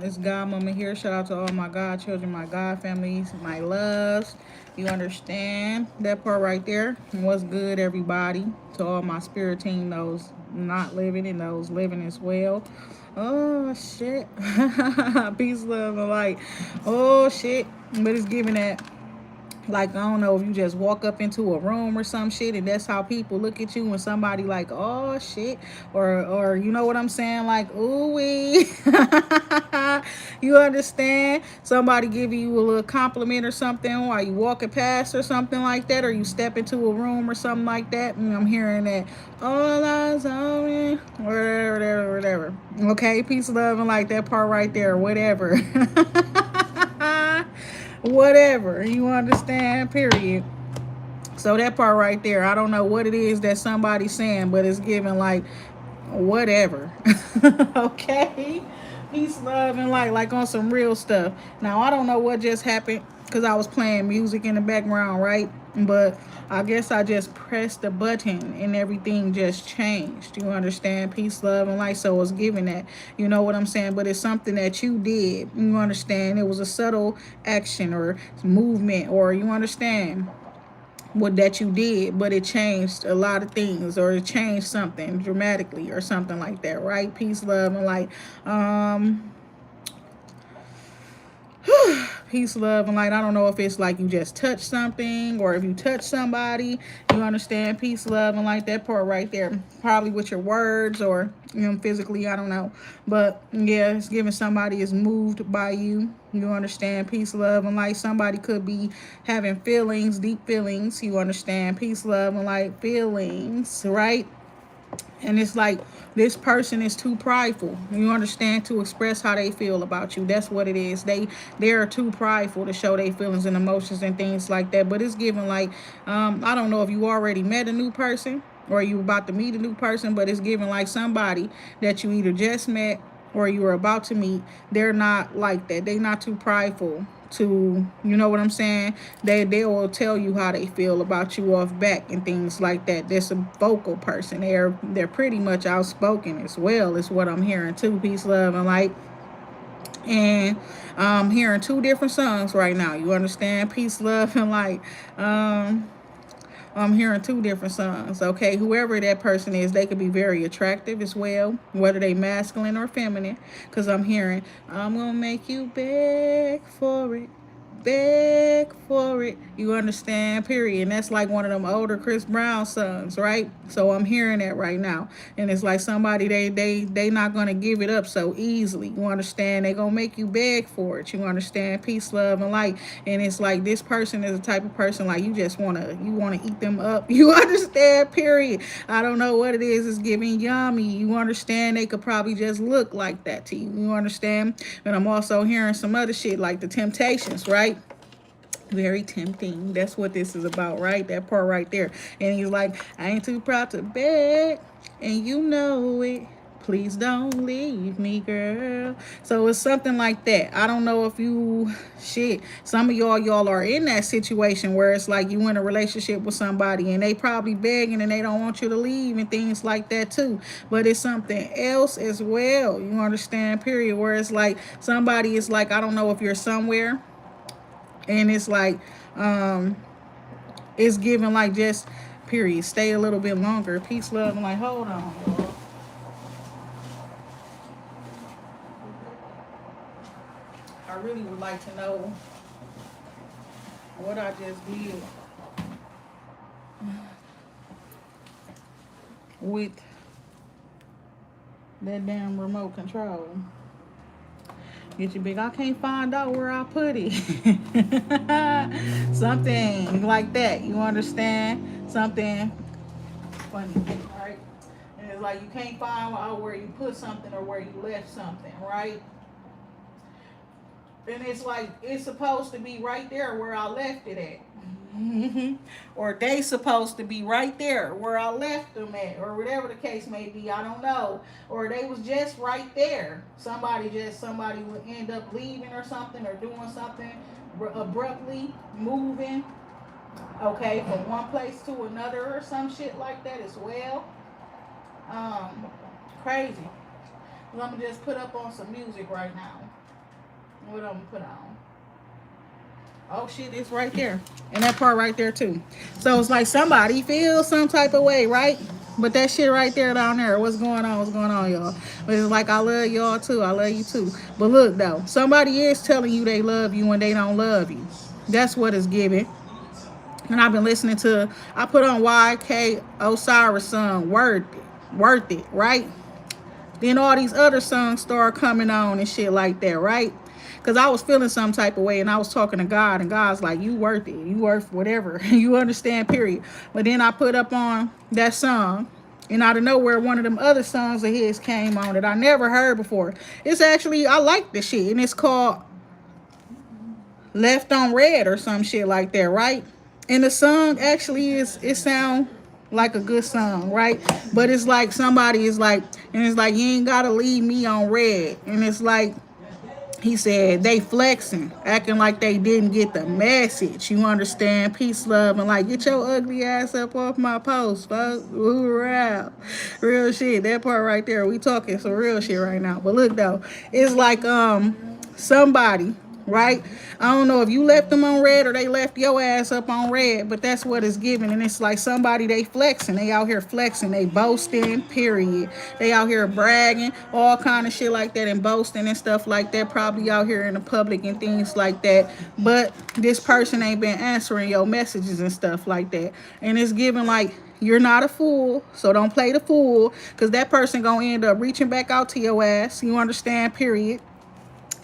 It's Godmama here. Shout out to all my godchildren, my God families, my loves. You understand that part right there? What's good, everybody? To all my spirit team, those not living and those living as well. Oh shit. Peace, love, and light. Oh shit. But it's giving that, like, I don't know, if you just walk up into a room or some shit and that's how people look at you when somebody like, oh shit, or you know what I'm saying, like, ooh wee. You understand, somebody giving you a little compliment or something while you walking past or something like that, or you step into a room or something like that, and I'm hearing that, all eyes on me, whatever. Okay, peace, love, and like that part right there, whatever. Whatever, you understand, period. So that part right there, I don't know what it is that somebody's saying, but it's giving like whatever. Okay, peace, love, and light, like on some real stuff. Now I don't know what just happened because I was playing music in the background, right? But I guess I just pressed the button and everything just changed. You understand? Peace, love, and light. So it's giving that. You know what I'm saying? But it's something that you did. You understand? It was a subtle action or movement, or you understand what that you did, but it changed a lot of things, or it changed something dramatically or something like that, right? Peace, love, and light. Um, Peace, love, and light. I don't know if it's like you just touch something or if you touch somebody. You understand? Peace, love, and light. That part right there. Probably with your words or, physically. I don't know. But yeah, it's giving somebody is moved by you. You understand? Peace, love, and light. Somebody could be having feelings, deep feelings. You understand? Peace, love, and light. Feelings, right? And it's like this person is too prideful, you understand, to express how they feel about you. That's what it is. They are too prideful to show their feelings and emotions and things like that. But it's given like, I don't know if you already met a new person or you about to meet a new person, but it's given like somebody that you either just met or you are about to meet. They're not like that. They're not too prideful to, you know what I'm saying, they will tell you how they feel about you off back and things like that. There's a vocal person. They're pretty much outspoken as well, is what I'm hearing too. Peace, love, and light. And I'm hearing two different songs right now. You understand? Peace, love, and light. I'm hearing two different songs. Okay, whoever that person is, they could be very attractive as well, whether they masculine or feminine. Cause I'm hearing, I'm gonna make you beg for it, beg for it. You understand? Period. And that's like one of them older Chris Brown songs, right? So I'm hearing that right now, and it's like somebody they not gonna give it up so easily. You understand? They gonna make you beg for it. You understand? Peace, love, and light. And it's like this person is the type of person like you wanna eat them up. You understand? Period. I don't know what it is. It's giving yummy. You understand? They could probably just look like that to you. You understand? And I'm also hearing some other shit like the Temptations, right? Very tempting. That's what this is about, right? That part right there. And he's like, I ain't too proud to beg, and you know it. Please don't leave me, girl. So it's something like that. I don't know if you, shit, some of y'all are in that situation where it's like you in a relationship with somebody and they probably begging and they don't want you to leave and things like that too. But it's something else as well. You understand? Period. Where it's like somebody is like, I don't know if you're somewhere and it's like, um it's given like just period, stay a little bit longer. Peace, love, and like, hold on, y'all. I really would like to know what I just did with that damn remote control. Get you big. I can't find out where I put it. Something like that. You understand? Something funny, right? And it's like you can't find out where you put something or where you left something, right? And it's like it's supposed to be right there where I left it at. Or they supposed to be right there where I left them at, or whatever the case may be. I don't know. Or they was just right there. Somebody would end up leaving or something, or doing something abruptly, moving. Okay, from one place to another or some shit like that as well. Um, Crazy. I'm gonna just put up on some music right now. What I'm gonna put on? Oh shit, it's right there. And that part right there too. So it's like somebody feels some type of way, right? But that shit right there down there, what's going on? What's going on, y'all? But it's like I love y'all too. I love you too. But look though, somebody is telling you they love you when they don't love you. That's what it's giving. And I've been listening to, I put on YK Osiris song, Worth It, right? Then all these other songs start coming on and shit like that, right? Because I was feeling some type of way and I was talking to God, and God's like, you worth it. You worth whatever. You understand, period. But then I put up on that song, and out of nowhere, one of them other songs of his came on that I never heard before. It's actually, I like the shit, and it's called Left on Red or some shit like that, right? And the song actually it sound like a good song, right? But it's like somebody is like, and it's like, you ain't gotta leave me on red. And it's like, he said they flexing, acting like they didn't get the message. You understand? Peace, love, and like, get your ugly ass up off my post, folks. Hoorah. Real shit. That part right there. We talking some real shit right now. But look though, it's like somebody, right? I don't know if you left them on red or they left your ass up on red, but that's what it's giving. And it's like somebody, they flexing. They out here flexing. They boasting, period. They out here bragging, all kind of shit like that, and boasting and stuff like that, probably out here in the public and things like that. But this person ain't been answering your messages and stuff like that. And it's giving like, you're not a fool, so don't play the fool, because that person gonna end up reaching back out to your ass. You understand, period,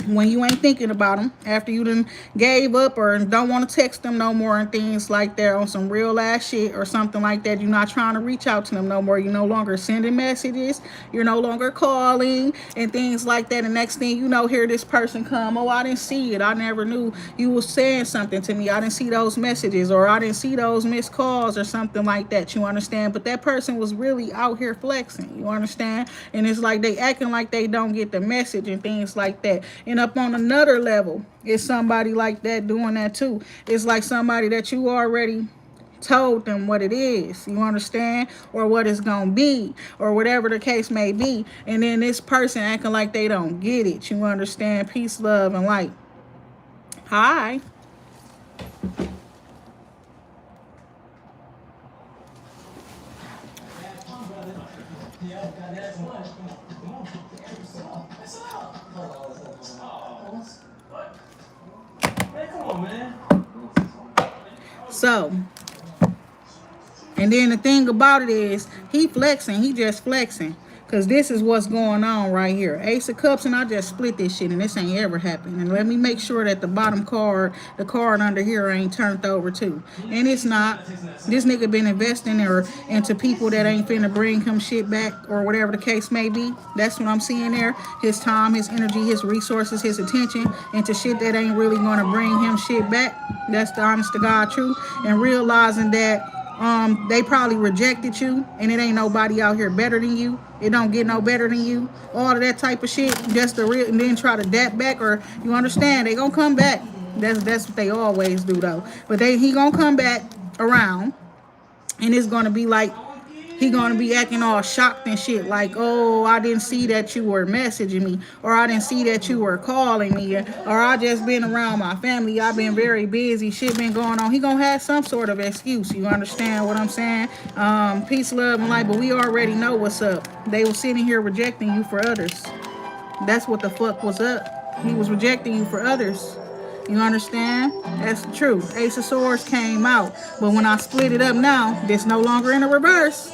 when you ain't thinking about them, after you done gave up or don't want to text them no more and things like that on some real ass shit or something like that. You're not trying to reach out to them no more. You're no longer sending messages. You're no longer calling and things like that. And next thing you know, here this person come, oh, I didn't see it. I never knew you was saying something to me. I didn't see those messages, or I didn't see those missed calls or something like that. You understand? But that person was really out here flexing. You understand? And it's like they acting like they don't get the message and things like that. And up on another level, it's somebody like that doing that too. It's like somebody that you already told them what it is, you understand, or what it's gonna be, or whatever the case may be, and then this person acting like they don't get it. You understand? Peace, love, and light. Hi. So, and then the thing about it is, he flexing. He just flexing. Because this is what's going on right here. Ace of Cups, and I just split this shit, and this ain't ever happened. And let me make sure that the bottom card, the card under here, ain't turned over too. And it's not. This nigga been investing into people that ain't finna bring him shit back, or whatever the case may be. That's what I'm seeing there. His time, his energy, his resources, his attention into shit that ain't really gonna bring him shit back. That's the honest to God truth. And realizing that they probably rejected you, and it ain't nobody out here better than you. It don't get no better than you. All of that type of shit. Just the real, and then try to dap back, or you understand, they gonna come back. That's what they always do though. But he gonna come back around, and it's gonna be like, he gonna be acting all shocked and shit, like, oh, I didn't see that you were messaging me, or I didn't see that you were calling me, or I just been around my family, I've been very busy, shit been going on. He gonna have some sort of excuse. You understand what I'm saying? Peace, love, and light. But we already know what's up. They were sitting here rejecting you for others. That's what the fuck was up. He was rejecting you for others. You understand? That's the truth. Ace of Swords came out. But when I split it up now, this no longer in a reverse.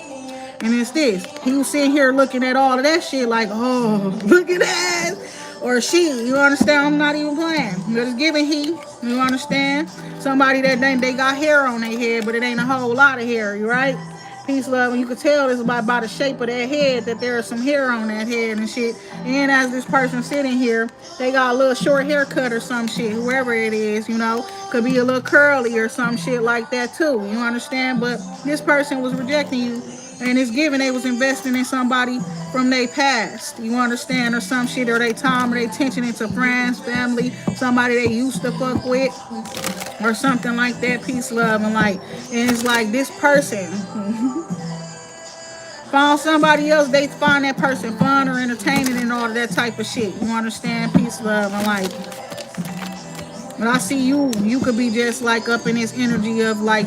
And it's this. He was sitting here looking at all of that shit like, oh, look at that. Or she, you understand? I'm not even playing. But it's giving he, you understand? Somebody that they got hair on their head, but it ain't a whole lot of hair, you right? Peace, love, and you can tell this by the shape of their head that there is some hair on that head and shit. And as this person sitting here, they got a little short haircut or some shit, whoever it is, you know, could be a little curly or some shit like that too, you understand? But this person was rejecting you, and it's given they was investing in somebody from their past, you understand, or some shit, or they time or they attention into friends, family, somebody they used to fuck with, or something like that. Peace, love, and light. And it's like this person found somebody else, they find that person fun or entertaining and all of that type of shit. You understand? Peace, love, and light. But I see you could be just like up in this energy of like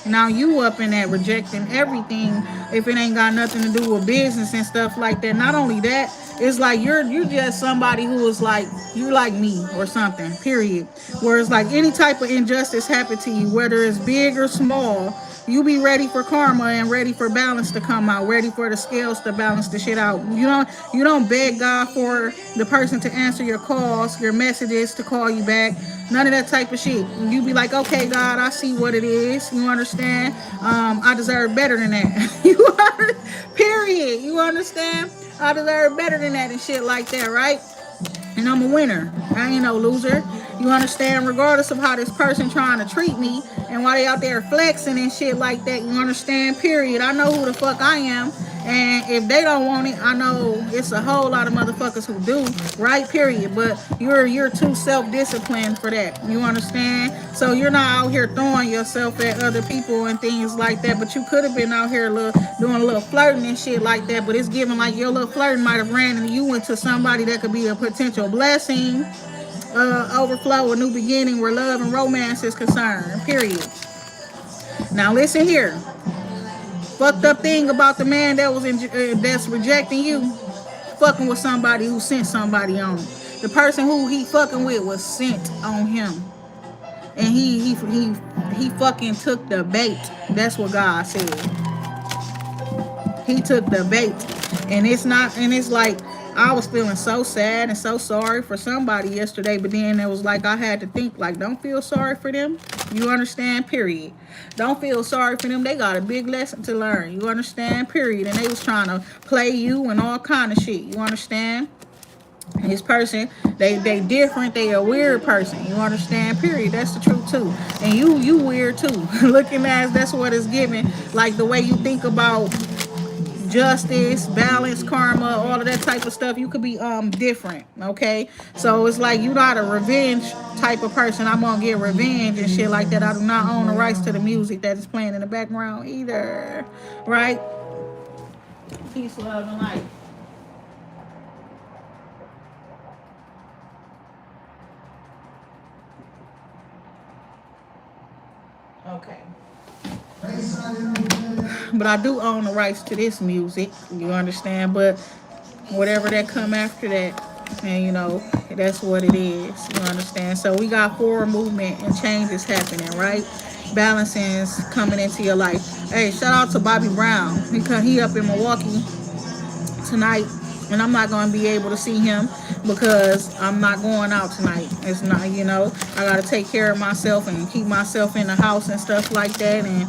now you up in that rejecting everything if it ain't got nothing to do with business and stuff like that. Not only that, it's like you just somebody who is like, you like me or something, period. Where it's like any type of injustice happen to you, whether it's big or small, you be ready for karma and ready for balance to come out, ready for the scales to balance the shit out. You don't beg God for the person to answer your calls, your messages, to call you back. None of that type of shit. You be like, okay, God, I see what it is. You understand? I deserve better than that. Period. You understand? I deserve better than that and shit like that, right? And I'm a winner. I ain't no loser. You understand? Regardless of how this person trying to treat me and why they out there flexing and shit like that, you understand? Period. I know who the fuck I am. And if they don't want it, I know it's a whole lot of motherfuckers who do, right? Period. But you're too self-disciplined for that. You understand? So you're not out here throwing yourself at other people and things like that. But you could have been out here doing a little flirting and shit like that. But it's giving like your little flirting might have ran you into somebody that could be a potential blessing, overflow, a new beginning where love and romance is concerned. Period. Now listen here. Fucked up thing about the man that was that's rejecting you, fucking with somebody who sent somebody on him. The person who he fucking with was sent on him, and he fucking took the bait. That's what God said. He took the bait, and it's like I was feeling so sad and so sorry for somebody yesterday, but then it was like I had to think like, don't feel sorry for them. You understand? Period. Don't feel sorry for them. They got a big lesson to learn. You understand? Period. And they was trying to play you and all kind of shit. You understand? This person, they different. They a weird person. You understand? Period. That's the truth too. And you weird too. Looking as that's what it's giving. Like the way you think about justice, balance, karma, all of that type of stuff. You could be different, okay? So it's like you're not a revenge type of person. I'm gonna get revenge and shit like that. I do not own the rights to the music that is playing in the background either, right? Peace, love, and light. Okay. But I do own the rights to this music, you understand? But whatever that come after that, and that's what it is, you understand? So we got forward movement and changes happening, right? Balancing is coming into your life. Hey, shout out to Bobby Brown, because he up in Milwaukee tonight, and I'm not going to be able to see him because I'm not going out tonight. It's not, I got to take care of myself and keep myself in the house and stuff like that, and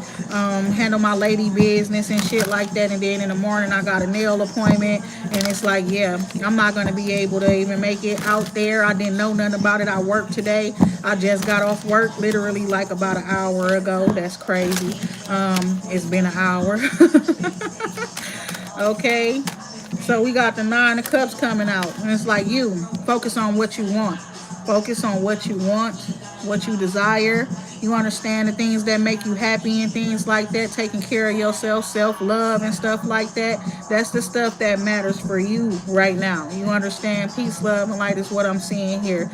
handle my lady business and shit like that. And then in the morning I got a nail appointment, and it's like, yeah, I'm not going to be able to even make it out there. I didn't know nothing about it. I worked today. I just got off work literally like about an hour ago. That's crazy. It's been an hour. Okay. So we got the 9 of Cups coming out. And it's like, you focus on what you want. Focus on what you want, what you desire. You understand the things that make you happy and things like that. Taking care of yourself, self-love and stuff like that. That's the stuff that matters for you right now. You understand? Peace, love, and light is what I'm seeing here.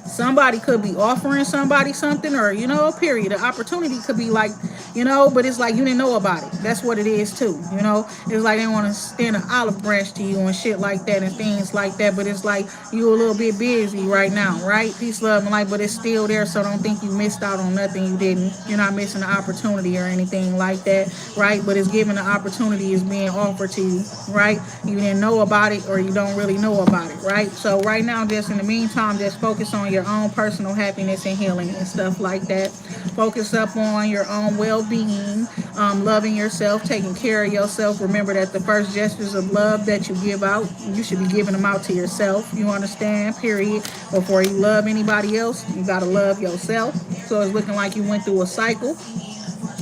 Somebody could be offering somebody something, or period. The opportunity could be like, but it's like you didn't know about it. That's what it is too. It's like they want to extend an olive branch to you and shit like that and things like that. But it's like you a little bit busy right now, right? Peace, love, and light. But it's still there, so don't think you missed out on nothing. You didn't. You're not missing the opportunity or anything like that, right? But it's given the opportunity is being offered to you, right? You didn't know about it, or you don't really know about it, right? So right now, just in the meantime, just focus on your own personal happiness and healing and stuff like that. Focus up on your own well-being, loving yourself, taking care of yourself. Remember that the first gestures of love that you give out, you should be giving them out to yourself. You understand? Period. Before you love anybody else, you got to love yourself. So it's looking like you went through a cycle.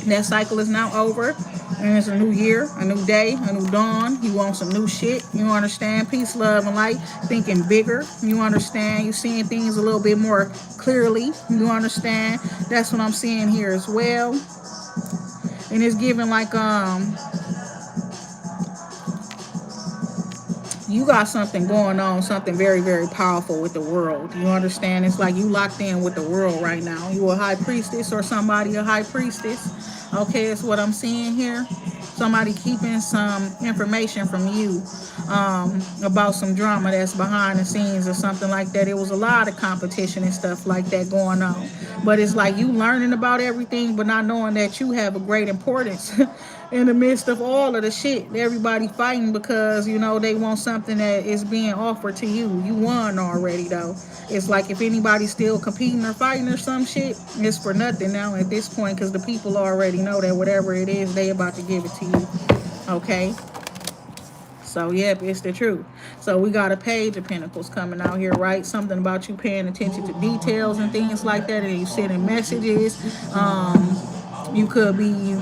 That cycle is now over. And it's a new year, a new day, a new dawn. You want some new shit. You understand? Peace, love, and light. Thinking bigger. You understand? You seeing things a little bit more clearly. You understand? That's what I'm seeing here as well. And it's giving like you got something going on, something very, very powerful with the world. You understand? It's like you locked in with the world right now. You a high priestess or somebody a high priestess. Okay, it's what I'm seeing here. Somebody keeping some information from you about some drama that's behind the scenes or something like that. It was a lot of competition and stuff like that going on. But it's like you learning about everything, but not knowing that you have a great importance in the midst of all of the shit. Everybody fighting because, you know, they want something that is being offered to you. You won already, though. It's like if anybody's still competing or fighting or some shit, it's for nothing now at this point because the people already know that whatever it is, they about to give it to you. Okay? So, yep, it's the truth. So, we got a page of pentacles coming out here, right? Something about you paying attention to details and things like that, and you sending messages. You could be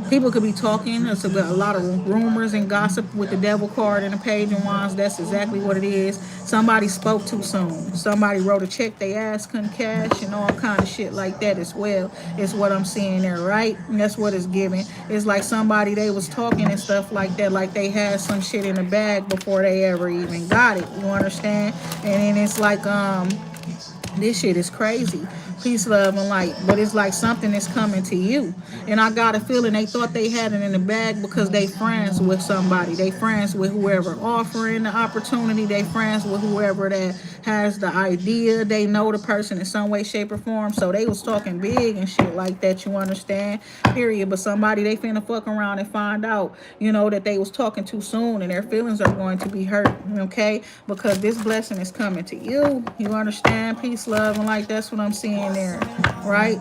People could be talking. There's a lot of rumors and gossip with the devil card and the page of wands. That's exactly what it is. Somebody spoke too soon. Somebody wrote a check they ass couldn't cash and all kind of shit like that as well. Is what I'm seeing there, right? And that's what it's giving. It's like somebody, they was talking and stuff like that, like they had some shit in the bag before they ever even got it. You understand? And then it's like this shit is crazy. Peace, love, and light. But it's like something is coming to you. And I got a feeling they thought they had it in the bag because they friends with somebody. They friends with whoever offering the opportunity. They friends with whoever that has the idea. They know the person in some way, shape, or form. So they was talking big and shit like that, you understand? Period. But somebody, they finna fuck around and find out, you know, that they was talking too soon and their feelings are going to be hurt, okay? Because this blessing is coming to you. You understand? Peace, love, and light. That's what I'm seeing there, right?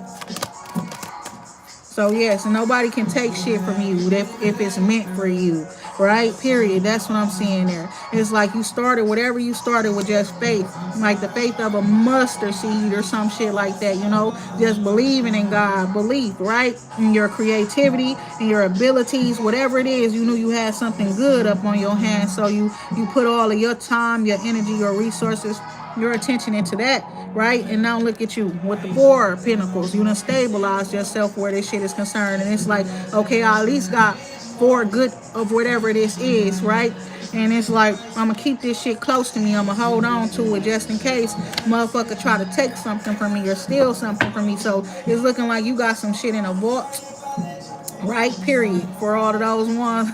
So yes, nobody can take shit from you if it's meant for you, right? Period. That's what I'm seeing there. It's like you started, whatever you started with just faith, like the faith of a mustard seed or some shit like that, you know, just believing in God, belief, right? In your creativity and your abilities, whatever it is, you knew you had something good up on your hands. So you put all of your time, your energy, your resources, your attention into that, right? And now look at you with the 4 of Pentacles. You done stabilized yourself where this shit is concerned. And it's like, okay, I at least got 4 good of whatever this is, right? And it's like, I'm going to keep this shit close to me. I'm going to hold on to it just in case motherfucker try to take something from me or steal something from me. So it's looking like you got some shit in a vault, right? Period. For all of those ones.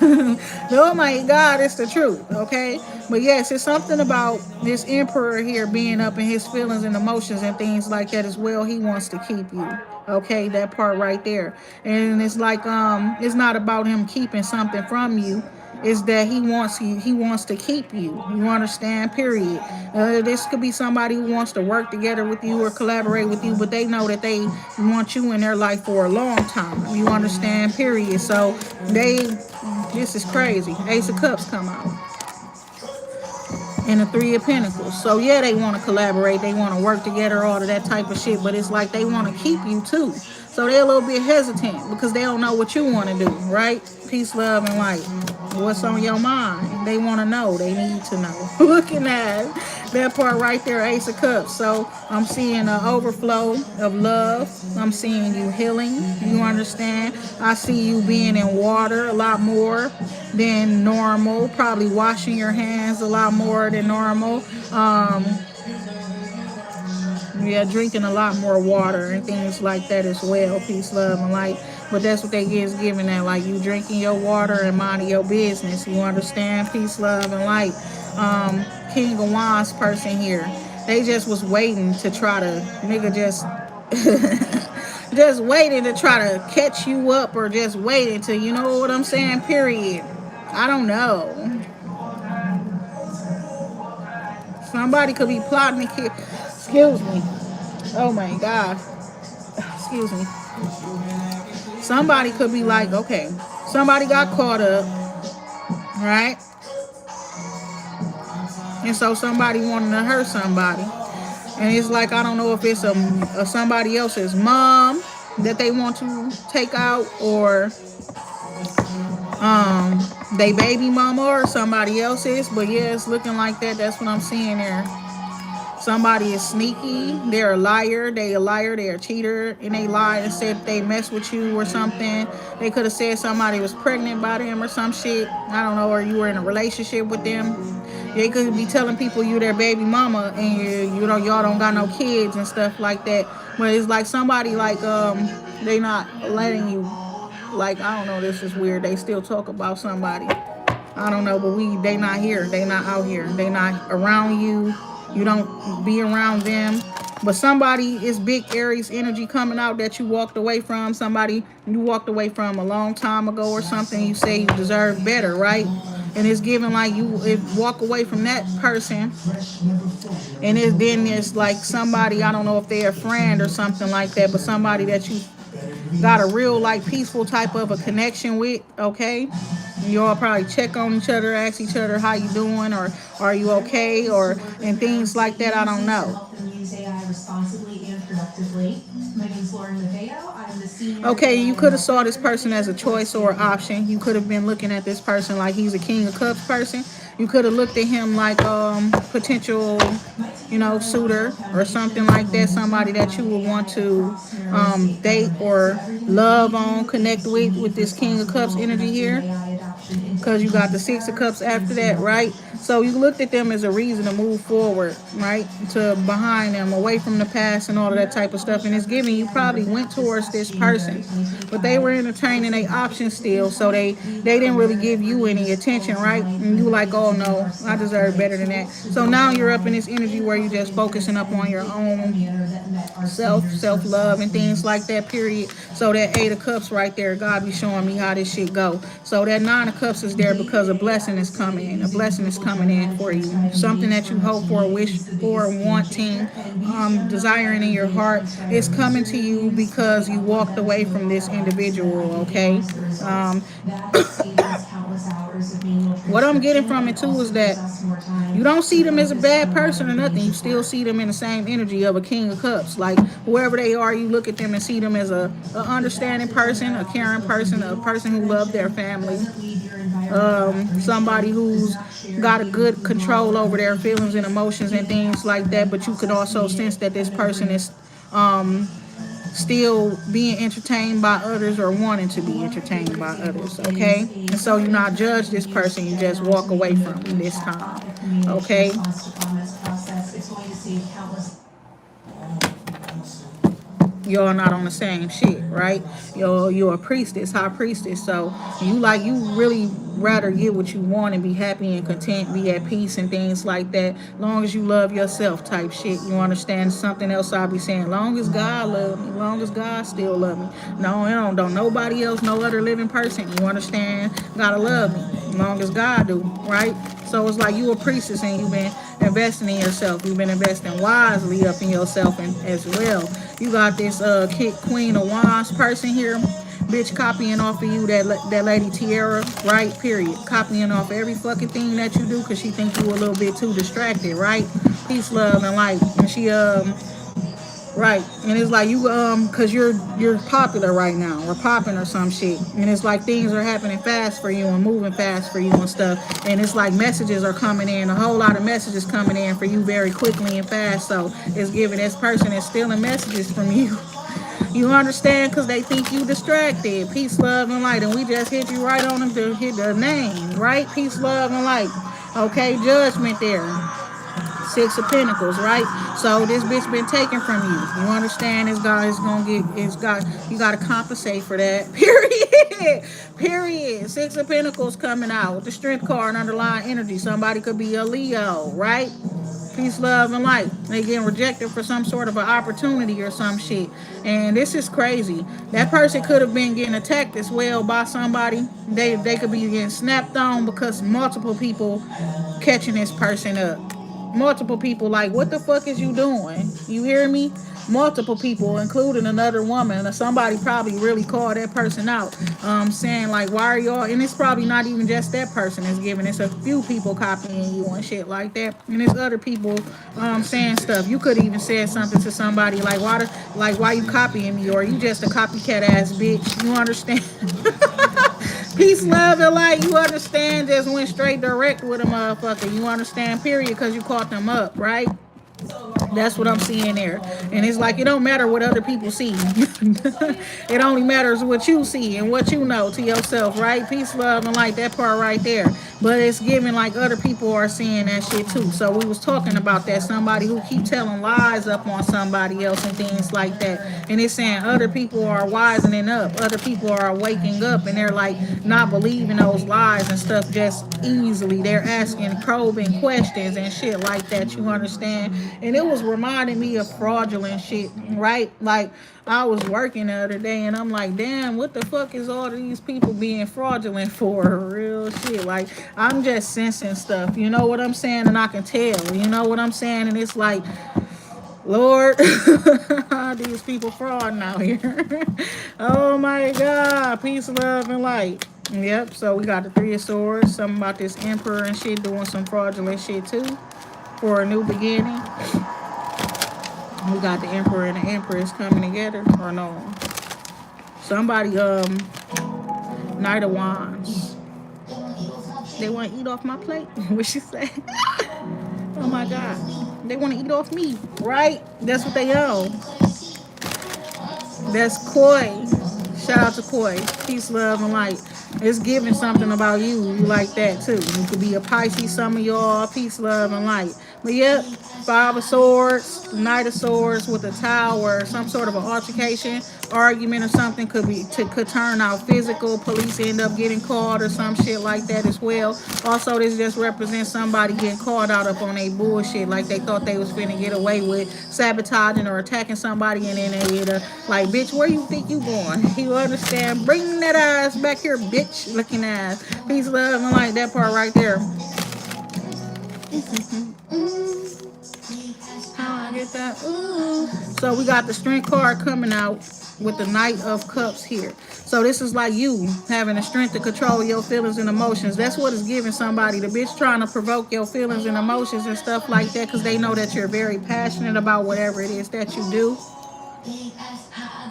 Oh my God, it's the truth. Okay. But yes, it's something about this emperor here being up in his feelings and emotions and things like that as well. He wants to keep you. Okay, that part right there. And it's like it's not about him keeping something from you. Is that he wants to keep you. You understand? Period. This could be somebody who wants to work together with you or collaborate with you, but they know that they want you in their life for a long time. You understand? Period. So this is crazy. Ace of Cups come out. And the 3 of Pentacles. So yeah, they want to collaborate, they want to work together, all of that type of shit, but it's like they want to keep you too. So they're a little bit hesitant because they don't know what you want to do, right? Peace, love, and light. What's on your mind? They want to know. They need to know. Looking at that part right there, Ace of Cups. So I'm seeing an overflow of love. I'm seeing you healing. You understand? I see you being in water a lot more than normal. Probably washing your hands a lot more than normal. Yeah, drinking a lot more water and things like that as well. Peace, love, and light. But that's what they is giving that, like you drinking your water and minding your business. You understand? Peace, love, and light. King of Wands person here. They just was waiting to try to, nigga, just waiting to try to catch you up, or just waiting to, you know what I'm saying? Period. I don't know. Somebody could be plotting to kill. Excuse me. Oh my God. Excuse me. Somebody could be like, okay, somebody got caught up, right? And so somebody wanted to hurt somebody. And it's like, I don't know if it's a somebody else's mom that they want to take out, or they baby mama or somebody else's. But yeah, it's looking like that. That's what I'm seeing there. Somebody is sneaky. They're a liar. They're a cheater, and they lied and said they messed with you or something. They could have said somebody was pregnant by them or some shit. I don't know, or you were in a relationship with them. They could be telling people you their baby mama and you know y'all don't got no kids and stuff like that. But it's like somebody like they not letting you, like, I don't know, this is weird. They still talk about somebody. I don't know, but they not here. They not out here. They not around you. You don't be around them. But somebody is big Aries energy coming out that you walked away from. Somebody you walked away from a long time ago or something. You say you deserve better, right? And it's given like you walk away from that person, and then there's like somebody, I don't know if they're a friend or something like that, but somebody that you got a real like peaceful type of a connection with, okay? You all probably check on each other, ask each other how you doing, or are you okay, or and things like that. I don't know. Okay, you could have saw this person as a choice or option. You could have been looking at this person like he's a King of Cups person. You could have looked at him like potential, you know, suitor or something like that. Somebody that you would want to date or love on, connect with this King of Cups energy here. Because you got the Six of Cups after that, right? So you looked at them as a reason to move forward, right? To behind them, away from the past and all of that type of stuff. And it's giving you probably went towards this person, but they were entertaining their options still. So they didn't really give you any attention, right? And you like, oh no, I deserve better than that. So now you're up in this energy where you're just focusing up on your own self-love and things like that, period. So that Eight of Cups right there, God be showing me how this shit go. So that Nine of Cups is there because a blessing is coming in. A blessing is coming in for you. Something that you hope for, wish for, wanting, desiring in your heart is coming to you because you walked away from this individual, okay? What I'm getting from it too is that you don't see them as a bad person or nothing. You still see them in the same energy of a King of Cups. Like whoever they are, you look at them and see them as a understanding person, a caring person, a person who loves their family, somebody who's got a good control over their feelings and emotions and things like that. But you could also sense that this person is still being entertained by others or wanting to be entertained by others, okay? And so you not judge this person, you just walk away from them this time, okay? Y'all not on the same shit, right? You're a priestess, high priestess, so you really rather get what you want and be happy and content, be at peace and things like that. Long as you love yourself, type shit. You understand? Something else I'll be saying. Long as God love me, long as God still love me. No, don't nobody else, no other living person. You understand? Gotta love me, long as God do, right? So it's like you a priestess and you've been investing in yourself. You've been investing wisely up in yourself and as well. You got this Queen of Wands person here, bitch, copying off of you, that lady Tiara, right? Period. Copying off every fucking thing that you do because she think you a little bit too distracted, right? Peace, love, and light. And she right, and it's like you cause you're popular right now or popping or some shit, and it's like things are happening fast for you and moving fast for you and stuff, and it's like messages are coming in, a whole lot of messages coming in for you very quickly and fast. So it's giving this person is stealing messages from you. You understand? Because they think you distracted. Peace, love, and light. And we just hit you right on them to hit the name, right? Peace, love, and light. Okay, judgment there. Six of Pentacles, right? So this bitch been taken from you. You understand? This guy is gonna you gotta compensate for that. Period. Period. Six of Pentacles coming out with the Strength card and underlying energy. Somebody could be a Leo, right? Peace, love, and light. They getting rejected for some sort of an opportunity or some shit. And this is crazy. That person could have been getting attacked as well by somebody. They could be getting snapped on because multiple people catching this person up. Multiple people like, what the fuck is you doing? You hear me? Multiple people, including another woman. Somebody probably really called that person out, saying like, why are y'all? And it's probably not even just that person that's giving. It's a few people copying you and shit like that. And there's other people saying stuff. You could even say something to somebody like, why you copying me? Or you just a copycat ass bitch. You understand? Peace, love, and light. You understand? Just went straight direct with a motherfucker. You understand? Period. Because you caught them up, right? That's what I'm seeing there. And it's like it don't matter what other people see. It only matters what you see and what you know to yourself, right? Peace, love, and light. That part right there. But it's giving like other people are seeing that shit too. So we was talking about that. Somebody who keep telling lies up on somebody else and things like that. And it's saying other people are wisening up. Other people are waking up and they're like not believing those lies and stuff just easily. They're asking probing questions and shit like that. You understand? And it was reminding me of fraudulent shit, right? Like I was working the other day and I'm like, damn, what the fuck is all these people being fraudulent for? Real shit. Like, I'm just sensing stuff. You know what I'm saying? And I can tell. You know what I'm saying? And it's like, Lord, these people frauding out here. Oh my God. Peace, love, and light. Yep. So we got the Three of Swords. Something about this Emperor and shit doing some fraudulent shit too for a new beginning. We got the Emperor and the Empress coming together, or no? Somebody, Knight of Wands. They want to eat off my plate. What she say? Oh my God. They want to eat off me, right? That's what they own. That's Koi. Shout out to Koi. Peace, love, and light. It's giving something about you. You like that too. You could be a Pisces, some of y'all. Peace, love, and light. But yep, Five of Swords, Knight of Swords with a tower, some sort of an altercation, argument or something could turn out physical. Police end up getting called or some shit like that as well. Also, this just represents somebody getting called out up on a bullshit, like they thought they was finna get away with sabotaging or attacking somebody, and then they like, bitch, where you think you going? You understand? Bring that ass back here, bitch, looking ass. Peace, love, and like that part right there. How I get that? Ooh. So we got the Strength card coming out with the Knight of Cups here. So this is like you having the strength to control your feelings and emotions. That's what it's giving somebody. The bitch trying to provoke your feelings and emotions and stuff like that because they know that you're very passionate about whatever it is that you do.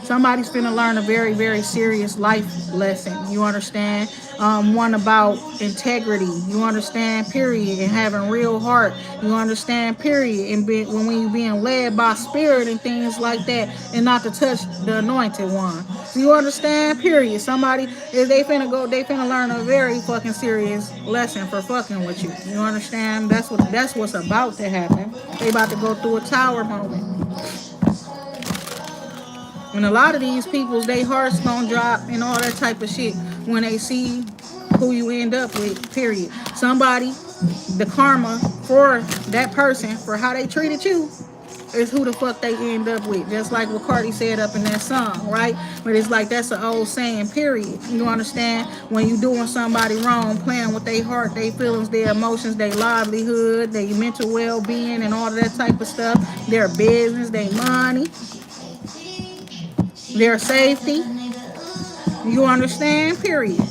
Somebody's finna learn a very, very serious life lesson. You understand? One about integrity. You understand? Period. And having real heart. You understand? Period. And when you're being led by spirit and things like that, and not to touch the anointed one. You understand? Period. Somebody, if they finna learn a very fucking serious lesson for fucking with you. You understand? That's what's about to happen. They about to go through a tower moment. And a lot of these people's, they hearts gonna drop and all that type of shit when they see who you end up with, period. Somebody, the karma for that person, for how they treated you, is who the fuck they end up with. Just like what Cardi said up in that song, right? But it's like, that's an old saying, period. You understand? When you doing somebody wrong, playing with their heart, their feelings, their emotions, their livelihood, their mental well-being, and all of that type of stuff, their business, their money, their safety. You understand? Period.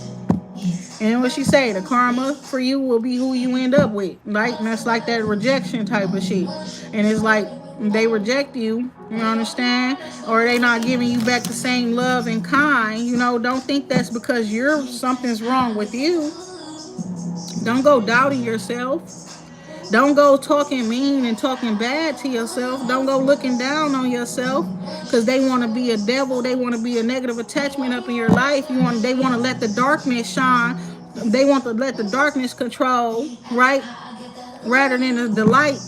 And what she say, the karma for you will be who you end up with, right? And that's like that rejection type of shit. And it's like they reject you, you understand? Or they not giving you back the same love and kind. You know, don't think that's because something's wrong with you. Don't go doubting yourself. Don't go talking mean and talking bad to yourself. Don't go looking down on yourself because they want to be a devil. They want to be a negative attachment up in your life. They want to let the darkness shine. They want to let the darkness control, right? Rather than the light.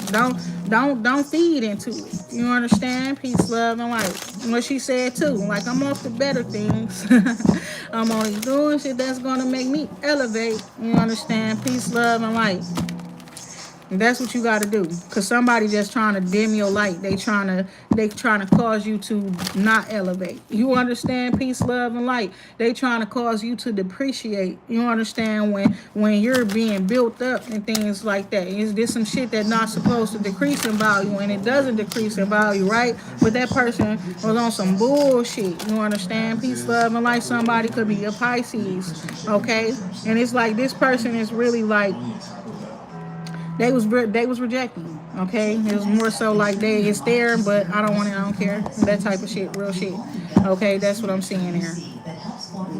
Don't feed into it. You understand? Peace, love, and light. What she said too. Like, I'm off the better things. I'm only doing shit that's gonna make me elevate. You understand? Peace, love, and light. And that's what you got to do, because somebody just trying to dim your light. They trying to cause you to not elevate. You understand? Peace, love, and light. They trying to cause you to depreciate. You understand? When you're being built up and things like that. There's some shit that's not supposed to decrease in value, and it doesn't decrease in value, right? But that person was on some bullshit. You understand? Peace, love, and light. Somebody could be a Pisces, okay? And it's like this person is really like, they was rejecting, okay? It was more so like it's there, but I don't care. That type of shit, real shit. Okay, that's what I'm seeing here.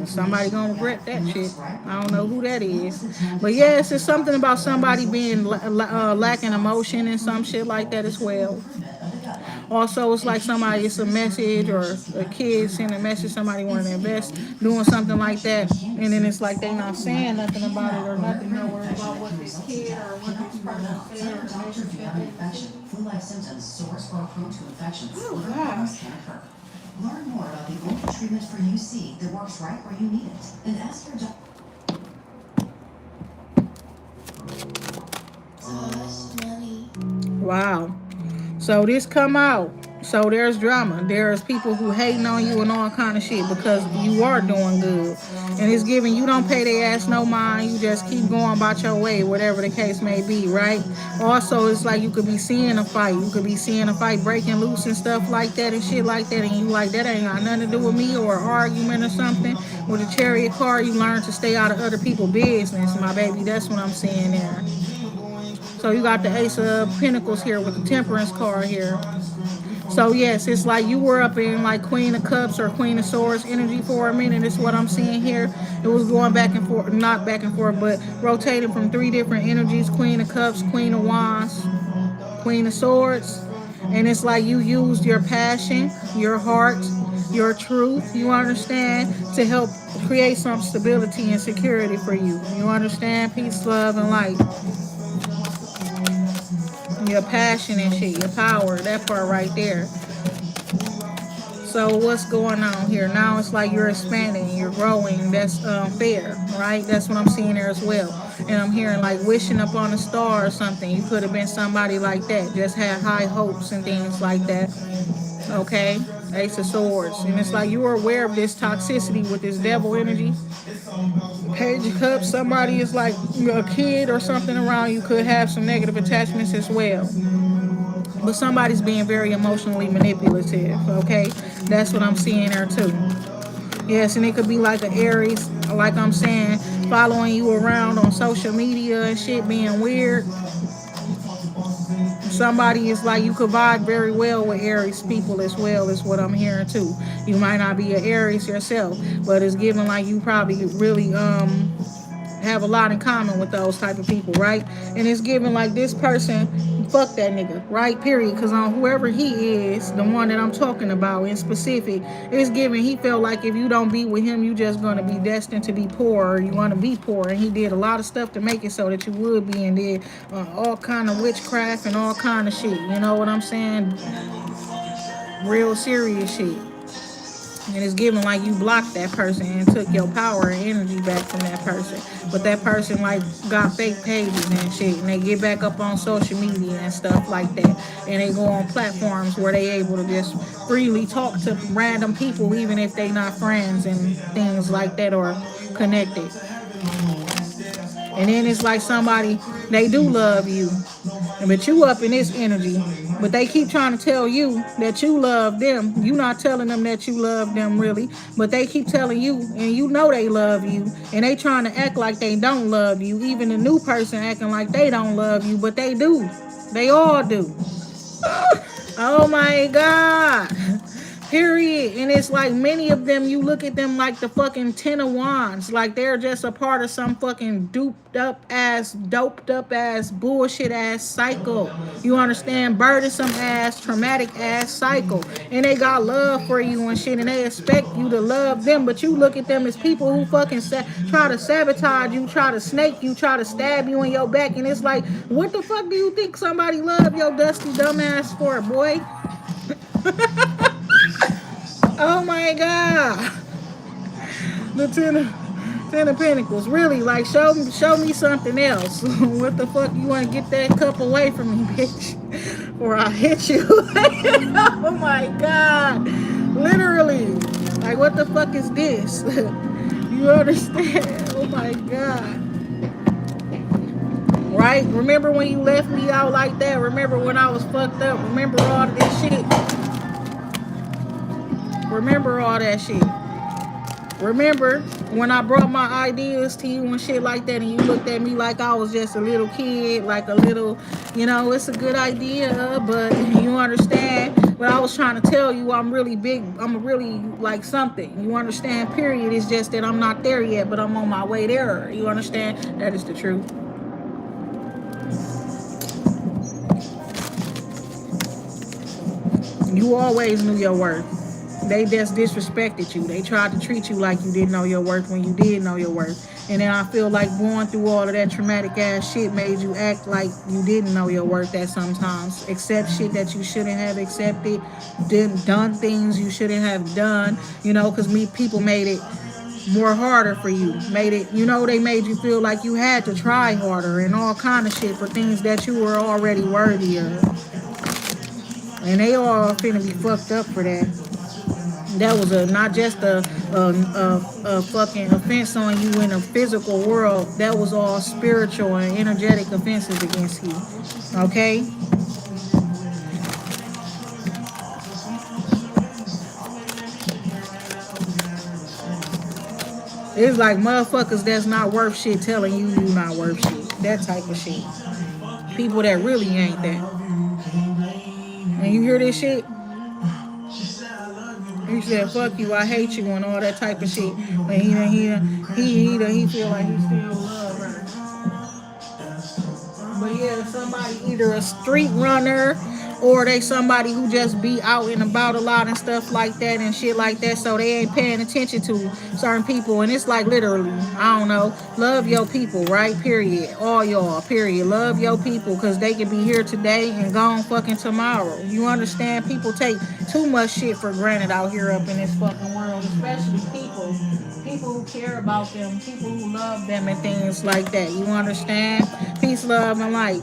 Somebody gonna regret that shit. I don't know who that is. But yes, it's something about somebody being lacking emotion and some shit like that as well. Also, it's like somebody, it's a message or a kid sending a message, somebody wanting to invest, doing something like that. And then it's like they not saying nothing about it or nothing nowhere about what this kid or what this person said or doctor if you have an infection, flu-like symptoms, source or prone to infections, liver problems can occur. Learn more about the only treatment for UC that works right where you need it, and ask your doctor. Wow. So this come out. So there's drama. There's people who hating on you and all kind of shit because you are doing good. And it's giving you don't pay their ass no mind. You just keep going about your way, whatever the case may be, right? Also, it's like you could be seeing a fight. You could be seeing a fight breaking loose and stuff like that and shit like that. And you like, that ain't got nothing to do with me, or an argument or something. With a chariot card, you learn to stay out of other people's business, my baby. That's what I'm seeing there. So you got the Ace of Pentacles here with the Temperance card here. So yes, it's like you were up in like Queen of Cups or Queen of Swords energy for a minute. It's what I'm seeing here. It was going back and forth, not back and forth, but rotating from 3 different energies: Queen of Cups, Queen of Wands, Queen of Swords. And it's like you used your passion, your heart, your truth, you understand, to help create some stability and security for you. You understand? Peace, love, and light. Your passion and shit, your power, that part right there. So what's going on here? Now it's like you're expanding, you're growing. That's fair, right? That's what I'm seeing there as well. And I'm hearing like wishing upon a star or something. You could have been somebody like that. Just had high hopes and things like that. Okay? Ace of Swords. And it's like you were aware of this toxicity with this devil energy. Page of Cups, somebody is like a kid or something around you could have some negative attachments as well. But somebody's being very emotionally manipulative, okay? That's what I'm seeing there too. Yes, and it could be like an Aries, like I'm saying, following you around on social media and shit, being weird. Somebody is like, you could vibe very well with Aries people as well, is what I'm hearing too. You might not be an Aries yourself, but it's giving like you probably really have a lot in common with those type of people, right? And it's giving like this person, fuck that nigga, right? Period. Because on whoever he is, the one that I'm talking about in specific, it's giving he felt like if you don't be with him, you just gonna be destined to be poor, or you want to be poor. And he did a lot of stuff to make it so that you would be, and did all kind of witchcraft and all kind of shit. You know what I'm saying? Real serious shit. And it's giving like you blocked that person and took your power and energy back from that person. But that person like got fake pages and shit, and they get back up on social media and stuff like that. And they go on platforms where they able to just freely talk to random people, even if they not friends and things like that, or connected. And then it's like somebody, they do love you, but you up in this energy, but they keep trying to tell you that you love them. You not telling them that you love them really, but they keep telling you, and you know they love you, and they trying to act like they don't love you. Even the new person acting like they don't love you, but they do. They all do. Oh my God. Period. And it's like many of them, you look at them like the fucking 10 of Wands. Like they're just a part of some fucking doped up ass bullshit ass cycle. You understand? Burdensome ass, traumatic ass cycle. And they got love for you and shit, and they expect you to love them. But you look at them as people who fucking try to sabotage you, try to snake you, try to stab you in your back. And it's like, what the fuck do you think somebody love your dusty dumb ass for, boy? Oh my God. The ten of Pentacles. Really, like, show me something else. What the fuck you want to get that cup away from me, bitch? Or I'll hit you. Oh my God. Literally. Like, what the fuck is this? You understand? Oh my God. Right? Remember when you left me out like that? Remember when I was fucked up? Remember all of this shit? Remember all that shit. Remember when I brought my ideas to you and shit like that, and you looked at me like I was just a little kid, like a little, it's a good idea, but you understand? But I was trying to tell you I'm really big, I'm really like something. You understand? Period. It's just that I'm not there yet, but I'm on my way there. You understand? That is the truth. You always knew your worth. They just disrespected you. They tried to treat you like you didn't know your worth when you did know your worth. And then I feel like going through all of that traumatic ass shit made you act like you didn't know your worth at sometimes. Accept shit that you shouldn't have accepted. Done things you shouldn't have done. You know, because people made it more harder for you. Made it, you know, they made you feel like you had to try harder and all kind of shit for things that you were already worthy of. And they all finna be fucked up for that. That was not just a fucking offense on you in a physical world. That was all spiritual and energetic offenses against you. Okay? It's like motherfuckers that's not worth shit telling you you not worth shit. That type of shit. People that really ain't that. And you hear this shit, he said, "Fuck you, I hate you," and all that type of shit. And he feel like he still love her. But yeah, somebody either a street runner or they somebody who just be out and about a lot and stuff like that and shit like that, so they ain't paying attention to certain people. And it's like literally, I don't know, love your people, right? Period. All y'all, period. Love your people, because they can be here today and gone fucking tomorrow. You understand? People take too much shit for granted out here up in this fucking world, especially people who care about them, people who love them and things like that. You understand? Peace, love, and light.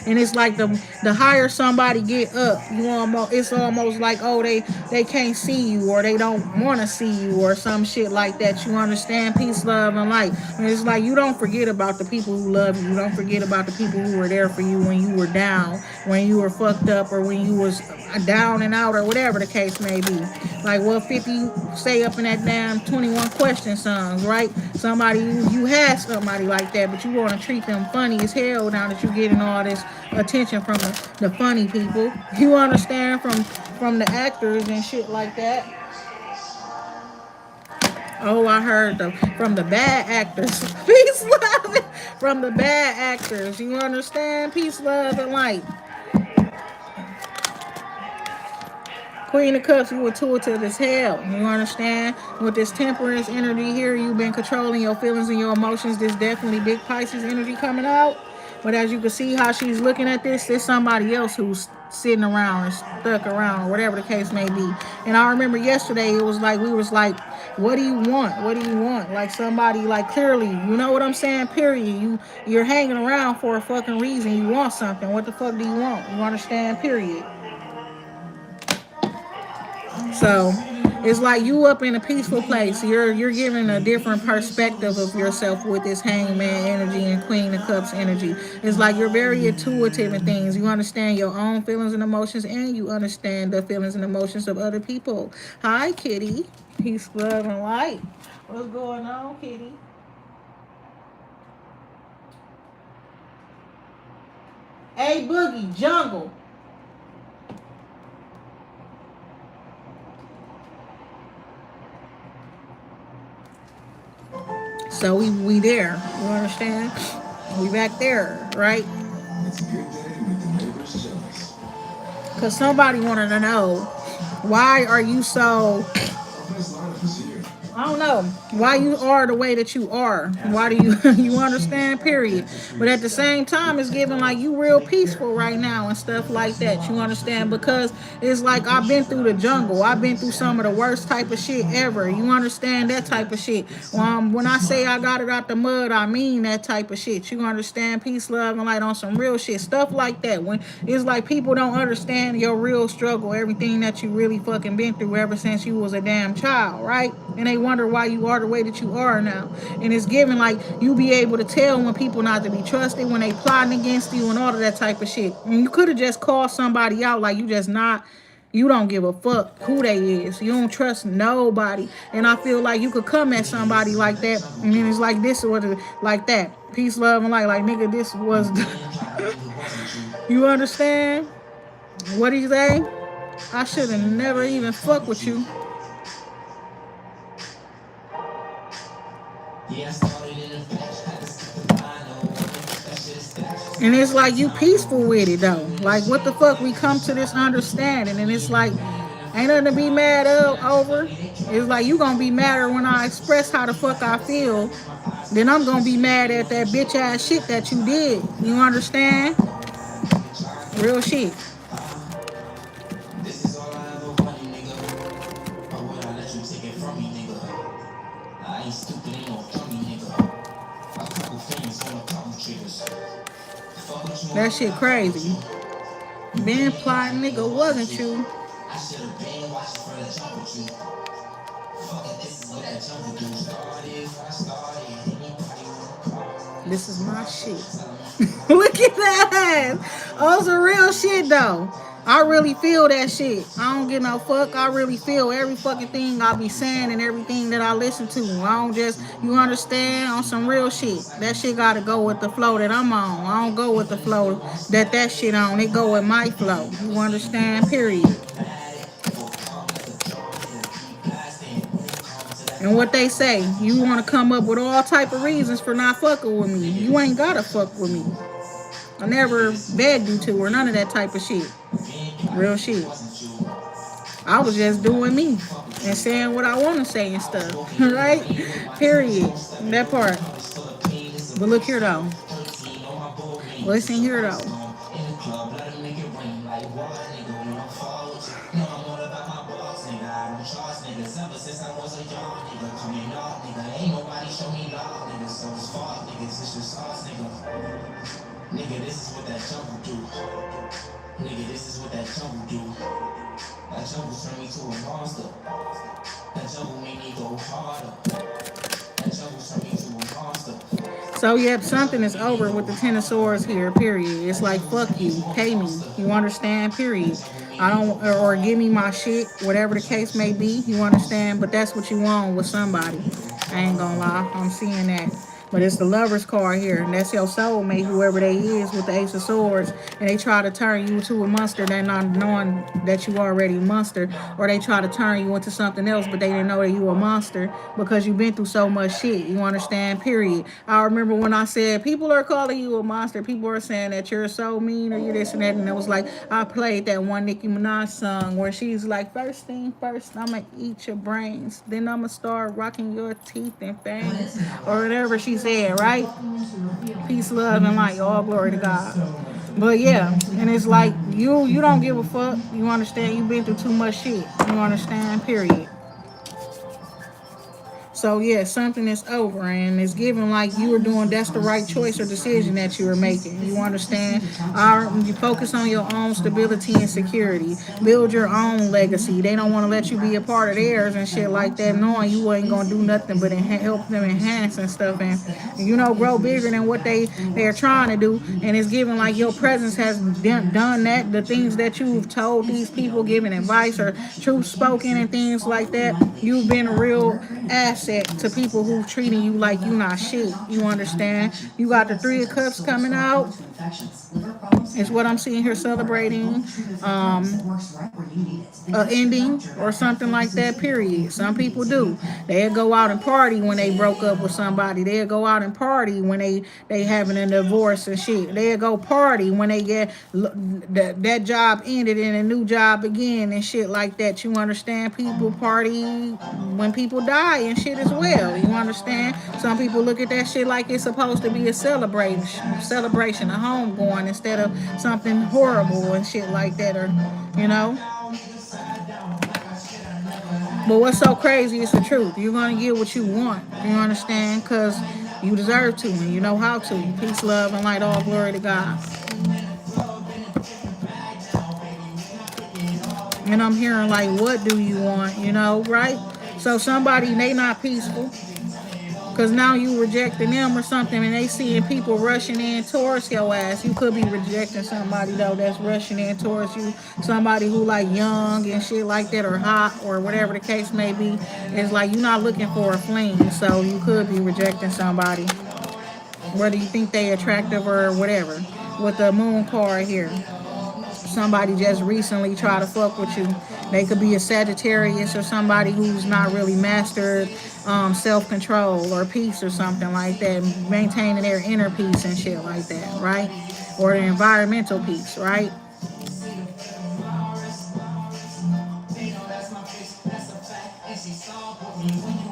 And it's like the higher somebody get up, it's almost like, oh, they can't see you, or they don't want to see you, or some shit like that. You understand? Peace, love, and light. And it's like you don't forget about the people who love you. You don't forget about the people who were there for you when you were down, when you were fucked up, or when you was down and out, or whatever the case may be. Like what 50 say up in that damn 21 question songs, right? Somebody, you had somebody like that, but you want to treat them funny as hell now that you're getting all this attention from the funny people. You understand? From the actors and shit like that. Oh, I heard from the bad actors. Peace, love, from the bad actors. You understand? Peace, love, and light. Queen of Cups, you intuitive as hell. You understand? With this temperance energy here, you've been controlling your feelings and your emotions. This definitely big Pisces energy coming out. But as you can see how she's looking at this, there's somebody else who's sitting around and stuck around, or whatever the case may be. And I remember yesterday, it was like, we was like, what do you want? What do you want? Like somebody, like clearly, you know what I'm saying? Period. You're hanging around for a fucking reason. You want something. What the fuck do you want? You understand? Period. So it's like you up in a peaceful place. You're giving a different perspective of yourself with this Hangman energy and Queen of Cups energy. It's like you're very intuitive in things. You understand your own feelings and emotions, and you understand the feelings and emotions of other people. Hi, Kitty. Peace, love, and light. What's going on, Kitty? Hey, Boogie, Jungle. So we there. You understand? We back there, right? Because somebody wanted to know, why are you so, I don't know, why you are the way that you are. Why do you, you understand, period. But at the same time, it's giving like you real peaceful right now and stuff like that. You understand? Because it's like I've been through the jungle. I've been through some of the worst type of shit ever. You understand? That type of shit. When I say I got it out the mud, I mean that type of shit. You understand? Peace, love, and light on some real shit. Stuff like that. When it's like people don't understand your real struggle, everything that you really fucking been through ever since you was a damn child, right? And they wonder why you are the way that you are now. And it's given like you be able to tell when people not to be trusted, when they plotting against you and all of that type of shit. And you could have just called somebody out, like you just not, you don't give a fuck who they is. You don't trust nobody. And I feel like you could come at somebody like that, and then it's like this or like that. Peace, love, and light. Like, nigga, this was you understand? What do you say? I should have never even fucked with you. And it's like you peaceful with it though. Like what the fuck? We come to this understanding, and it's like ain't nothing to be mad over. It's like you gonna be madder when I express how the fuck I feel. Then I'm gonna be mad at that bitch ass shit that you did. You understand? Real shit. This is all I ever wanted, nigga. Or would I let you take it from me, nigga? I ain't stupid, ain't no dummy, nigga. A couple fingers on a couple triggers. Fuck what you That want, shit I fuck with crazy. you. You Been been plotting, plotting, nigga, nigga, wasn't wasn't you? you? I should've been watching for the jump with you. Fuck it, this is what that jump would do. Started, I started. Anybody wanna call me? This This is is my my shit. shit. Tell me if you Look wanna at call that me. ass. Oh, some real shit though. I really feel that shit. I don't get no fuck. I really feel every fucking thing I be saying and everything that I listen to. I don't just, you understand, on some real shit. That shit gotta go with the flow that I'm on. I don't go with the flow that shit on. It go with my flow. You understand? Period. And what they say, you want to come up with all type of reasons for not fucking with me. You ain't gotta fuck with me. I never begged you to or none of that type of shit. Real shit. I was just doing me and saying what I want to say and stuff. Right? Period. That part. But look here though. Listen here though. In the club, let him make it rain like what, nigga, we don't fall with you. No, I'm all about my blogs, nigga, I don't trust niggas ever since I was a young nigga. Coming up, nigga, ain't nobody show me love, nigga, so it's fuck, niggas, it's just us, nigga. Nigga, this is what that jungle do. Nigga, this is what that jungle do. That jungle turned me to a monster. That jungle made me go harder. That jungle turned me to a monster. So yep, something is over with the Ten of Swords here. Period. It's like fuck you, pay me. You understand? Period. I don't or give me my shit, whatever the case may be. You understand? But that's what you want with somebody. I ain't gonna lie, I'm seeing that. But it's the Lover's card here, and that's your soulmate, whoever they is, with the Ace of Swords, and they try to turn you into a monster, they not knowing that you already a monster, or they try to turn you into something else, but they didn't know that you a monster because you've been through so much shit. You understand? Period. I remember when I said people are calling you a monster, people are saying that you're so mean or you're this and that, and it was like I played that one Nicki Minaj song where she's like, first thing first, I'ma eat your brains, then I'ma start rocking your teeth and fangs, or whatever she said, right? Peace, love, and light. All glory to God. But yeah, and it's like you don't give a fuck. You understand? You've been through too much shit. You understand? Period. So yeah, something is over and it's given like you were doing that's the right choice or decision that you were making. You understand? You focus on your own stability and security. Build your own legacy. They don't want to let you be a part of theirs and shit like that, knowing you ain't gonna do nothing but help them enhance and stuff and grow bigger than what they're trying to do. And it's given like your presence has done that. The things that you've told these people, giving advice or truth spoken and things like that, you've been a real asset to people who treating you like you not shit. You understand? You got the Three of Cups coming out. It's what I'm seeing here celebrating. Ending or something like that. Period. Some people do. They'll go out and party when they broke up with somebody. They'll go out and party when they having a divorce and shit. They'll go party when they get that job ended and a new job began and shit like that. You understand? People party when people die and shit as well. You understand? Some people look at that shit like it's supposed to be a celebration, a home going instead of something horrible and shit like that, or you know. But what's so crazy is the truth. You're gonna get what you want. You understand? Cause you deserve to and you know how to. Peace, love, and light. All glory to God. And I'm hearing like, what do you want? You know, right? So somebody they not peaceful. Cause now you rejecting them or something, and they seeing people rushing in towards your ass. You could be rejecting somebody though that's rushing in towards you. Somebody who like young and shit like that, or hot, or whatever the case may be. It's like you're not looking for a fling, so you could be rejecting somebody, whether you think they attractive or whatever. With the moon card here, somebody just recently try to fuck with you. They could be a Sagittarius or somebody who's not really mastered self-control or peace or something like that, maintaining their inner peace and shit like that, right? Or their environmental peace, right?